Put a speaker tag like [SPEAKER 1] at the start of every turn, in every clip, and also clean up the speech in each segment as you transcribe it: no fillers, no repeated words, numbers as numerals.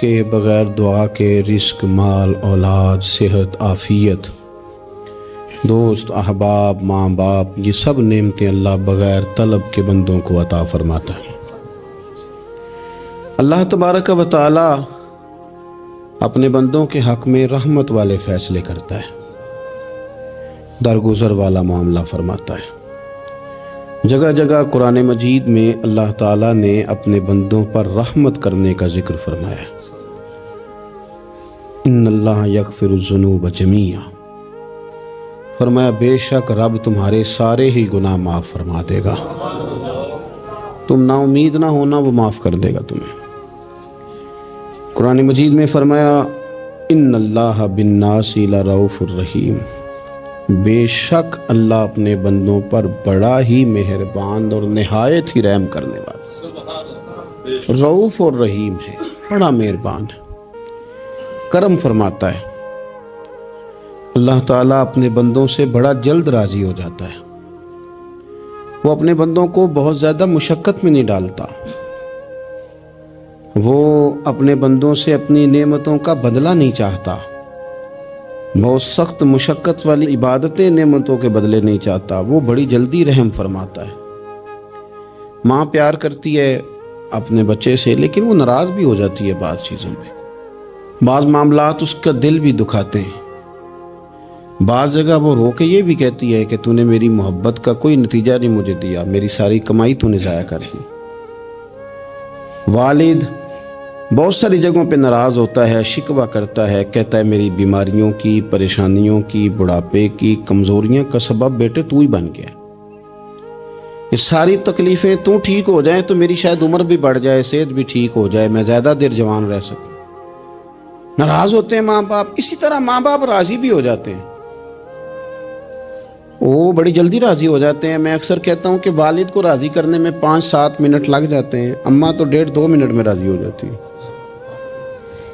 [SPEAKER 1] کے بغیر دعا کے رزق، مال، اولاد، صحت، عافیت، دوست، احباب، ماں باپ، یہ سب نعمتیں اللہ بغیر طلب کے بندوں کو عطا فرماتا ہے۔ اللہ تبارک و تعالی اپنے بندوں کے حق میں رحمت والے فیصلے کرتا ہے، درگزر والا معاملہ فرماتا ہے۔ جگہ جگہ قرآن مجید میں اللہ تعالیٰ نے اپنے بندوں پر رحمت کرنے کا ذکر فرمایا ہے۔ ان اللہ یغفر الذنوب جمیعا، فرمایا بے شک رب تمہارے سارے ہی گناہ معاف فرما دے گا، تم نا امید نہ ہونا، وہ معاف کر دے گا تمہیں۔ قرآن مجید میں فرمایا ان اللہ بالناس لرؤوف الرحیم، بے شک اللہ اپنے بندوں پر بڑا ہی مہربان اور نہایت ہی رحم کرنے والا، رؤوف اور رحیم ہے، بڑا مہربان ہے، کرم فرماتا ہے۔ اللہ تعالیٰ اپنے بندوں سے بڑا جلد راضی ہو جاتا ہے، وہ اپنے بندوں کو بہت زیادہ مشقت میں نہیں ڈالتا، وہ اپنے بندوں سے اپنی نعمتوں کا بدلہ نہیں چاہتا، بہت سخت مشقت والی عبادتیں نعمتوں کے بدلے نہیں چاہتا، وہ بڑی جلدی رحم فرماتا ہے۔ ماں پیار کرتی ہے اپنے بچے سے، لیکن وہ ناراض بھی ہو جاتی ہے بعض چیزوں پہ، بعض معاملات اس کا دل بھی دکھاتے ہیں، بعض جگہ وہ رو کے یہ بھی کہتی ہے کہ تو نے میری محبت کا کوئی نتیجہ نہیں مجھے دیا، میری ساری کمائی تو نے ضائع کر دی۔ والد بہت ساری جگہوں پہ ناراض ہوتا ہے، شکوہ کرتا ہے، کہتا ہے میری بیماریوں کی، پریشانیوں کی، بڑھاپے کی، کمزوریاں کا سبب بیٹے تو ہی بن گیا، یہ ساری تکلیفیں تو ٹھیک ہو جائیں تو میری شاید عمر بھی بڑھ جائے، صحت بھی ٹھیک ہو جائے، میں زیادہ دیر جوان رہ سکوں۔ ناراض ہوتے ہیں ماں باپ، اسی طرح ماں باپ راضی بھی ہو جاتے ہیں، وہ بڑی جلدی راضی ہو جاتے ہیں۔ میں اکثر کہتا ہوں کہ والد کو راضی کرنے میں 5-7 منٹ لگ جاتے ہیں، اماں تو 1.5-2 منٹ میں راضی ہو جاتی ہے،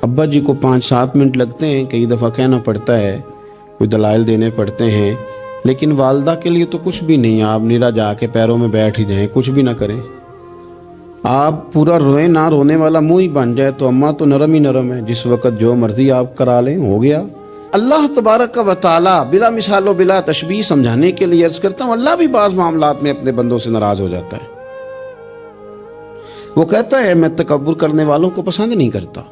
[SPEAKER 1] ابا جی کو 5-7 منٹ لگتے ہیں، کئی دفعہ کہنا پڑتا ہے، کوئی دلائل دینے پڑتے ہیں، لیکن والدہ کے لیے تو کچھ بھی نہیں، آپ نیرا جا کے پیروں میں بیٹھ ہی جائیں، کچھ بھی نہ کریں، آپ پورا روئیں نہ، رونے والا منہ ہی بن جائے، تو اماں تو نرم ہی نرم ہے، جس وقت جو مرضی آپ کرا لیں ہو گیا۔ اللہ تبارک و تعالی بلا مثال و بلا تشبیہ سمجھانے کے لیے عرض کرتا ہوں، اللہ بھی بعض معاملات میں اپنے بندوں سے ناراض ہو جاتا ہے، وہ کہتا ہے میں تکبر کرنے والوں کو پسند نہیں کرتا،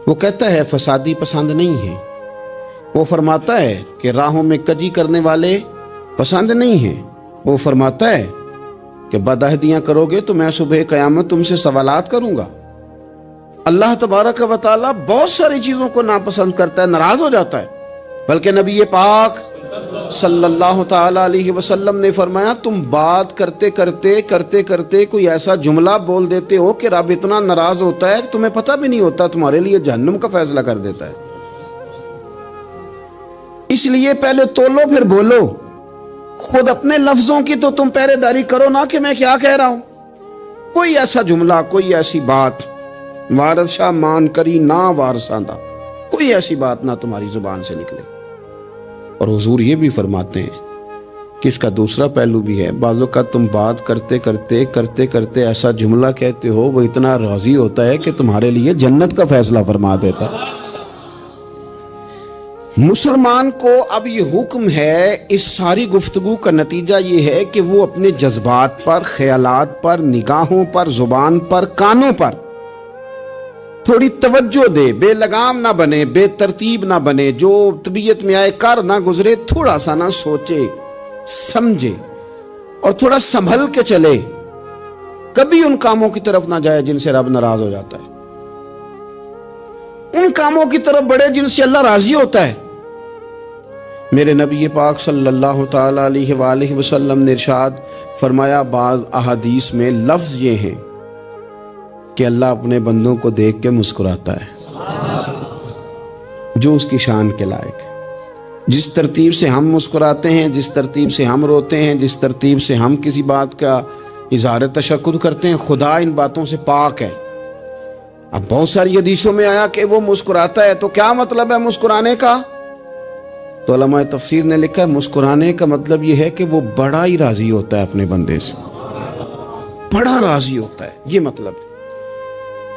[SPEAKER 1] وہ کہتا ہے فسادی پسند نہیں ہے، وہ فرماتا ہے کہ راہوں میں کجی کرنے والے پسند نہیں ہیں، وہ فرماتا ہے کہ بدعہدیاں کرو گے تو میں صبح قیامت تم سے سوالات کروں گا۔ اللہ تبارک و تعالیٰ بہت ساری چیزوں کو ناپسند کرتا ہے، ناراض ہو جاتا ہے، بلکہ نبی پاک صلی اللہ تعالیٰ علیہ وسلم نے فرمایا تم بات کرتے کرتے کوئی ایسا جملہ بول دیتے ہو کہ رب اتنا ناراض ہوتا ہے کہ تمہیں پتہ بھی نہیں ہوتا، تمہارے لیے جہنم کا فیصلہ کر دیتا ہے۔ اس لیے پہلے تولو پھر بولو، خود اپنے لفظوں کی تو تم پہرے داری کرو نا کہ میں کیا کہہ رہا ہوں، کوئی ایسا جملہ، کوئی ایسی بات وارث شاہ مان کری نہ وارثاندہ، کوئی ایسی بات نہ تمہاری زبان سے نکلے۔ اور حضور یہ بھی فرماتے ہیں کہ اس کا دوسرا پہلو بھی ہے، بعض اوقات تم بات کرتے ایسا جملہ کہتے ہو وہ اتنا راضی ہوتا ہے کہ تمہارے لیے جنت کا فیصلہ فرما دیتا ہے۔ مسلمان کو اب یہ حکم ہے، اس ساری گفتگو کا نتیجہ یہ ہے کہ وہ اپنے جذبات پر، خیالات پر، نگاہوں پر، زبان پر، کانوں پر تھوڑی توجہ دے، بے لگام نہ بنے، بے ترتیب نہ بنے، جو طبیعت میں آئے کر نہ گزرے، تھوڑا سا نہ سوچے سمجھے اور تھوڑا سنبھل کے چلے، کبھی ان کاموں کی طرف نہ جائے جن سے رب ناراض ہو جاتا ہے، ان کاموں کی طرف بڑھے جن سے اللہ راضی ہوتا ہے۔ میرے نبی پاک صلی اللہ تعالی علیہ وآلہ وسلم نے ارشاد فرمایا، بعض احادیث میں لفظ یہ ہیں کہ اللہ اپنے بندوں کو دیکھ کے مسکراتا ہے جو اس کی شان کے لائق ہے۔ جس ترتیب سے ہم مسکراتے ہیں، جس ترتیب سے ہم روتے ہیں، جس ترتیب سے ہم کسی بات کا اظہار تشکر کرتے ہیں، خدا ان باتوں سے پاک ہے۔ اب بہت ساری حدیثوں میں آیا کہ وہ مسکراتا ہے، تو کیا مطلب ہے مسکرانے کا؟ تو علماء تفسیر نے لکھا ہے مسکرانے کا مطلب یہ ہے کہ وہ بڑا ہی راضی ہوتا ہے اپنے بندے سے، بڑا راضی ہوتا ہے، یہ مطلب ہے۔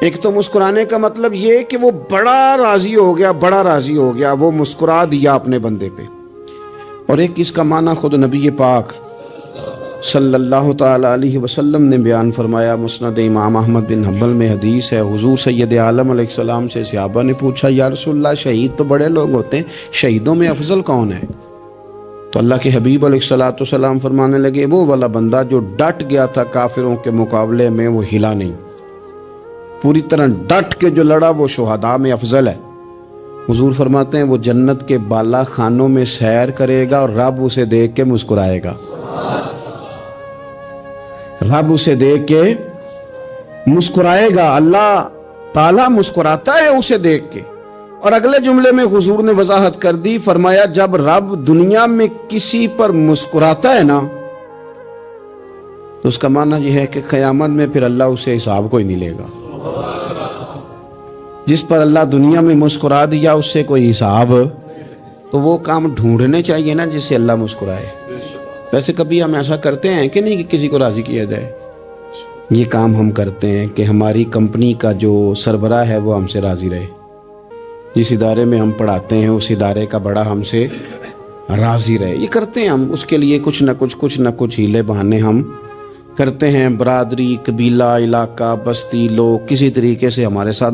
[SPEAKER 1] ایک تو مسکرانے کا مطلب یہ کہ وہ بڑا راضی ہو گیا، وہ مسکرا دیا اپنے بندے پہ. اور ایک اس کا معنی خود نبی پاک صلی اللہ تعالی علیہ وسلم نے بیان فرمایا. مسند امام احمد بن حنبل میں حدیث ہے، حضور سید عالم علیہ السلام سے صحابہ نے پوچھا یا رسول اللہ شہید تو بڑے لوگ ہوتے ہیں، شہیدوں میں افضل کون ہے؟ تو اللہ کے حبیب علیہ السلام فرمانے لگے وہ والا بندہ جو ڈٹ گیا تھا کافروں کے مقابلے میں، وہ ہلا نہیں، پوری طرح ڈٹ کے جو لڑا وہ شہداء میں افضل ہے. حضور فرماتے ہیں وہ جنت کے بالا خانوں میں سیر کرے گا اور رب اسے دیکھ کے مسکرائے گا. رب اسے دیکھ کے مسکرائے گا، اللہ تعالیٰ مسکراتا ہے اسے دیکھ کے. اور اگلے جملے میں حضور نے وضاحت کر دی، فرمایا جب رب دنیا میں کسی پر مسکراتا ہے نا تو اس کا معنی یہ ہے کہ قیامت میں پھر اللہ اسے حساب کوئی نہیں لے گا. جس پر اللہ دنیا میں مسکرا دیا اس سے کوئی حساب، تو وہ کام ڈھونڈنے چاہیے نا جس سے اللہ مسکرائے. ویسے کبھی ہم ایسا کرتے ہیں کہ نہیں کہ کسی کو راضی کیا جائے؟ یہ کام ہم کرتے ہیں کہ ہماری کمپنی کا جو سربراہ ہے وہ ہم سے راضی رہے، جس ادارے میں ہم پڑھاتے ہیں اس ادارے کا بڑا ہم سے راضی رہے. یہ کرتے ہیں ہم، اس کے لیے کچھ نہ کچھ ہیلے بہانے ہم کرتے ہیں. برادری، قبیلہ، علاقہ، بستی، لوگ کسی طریقے سے ہمارے ساتھ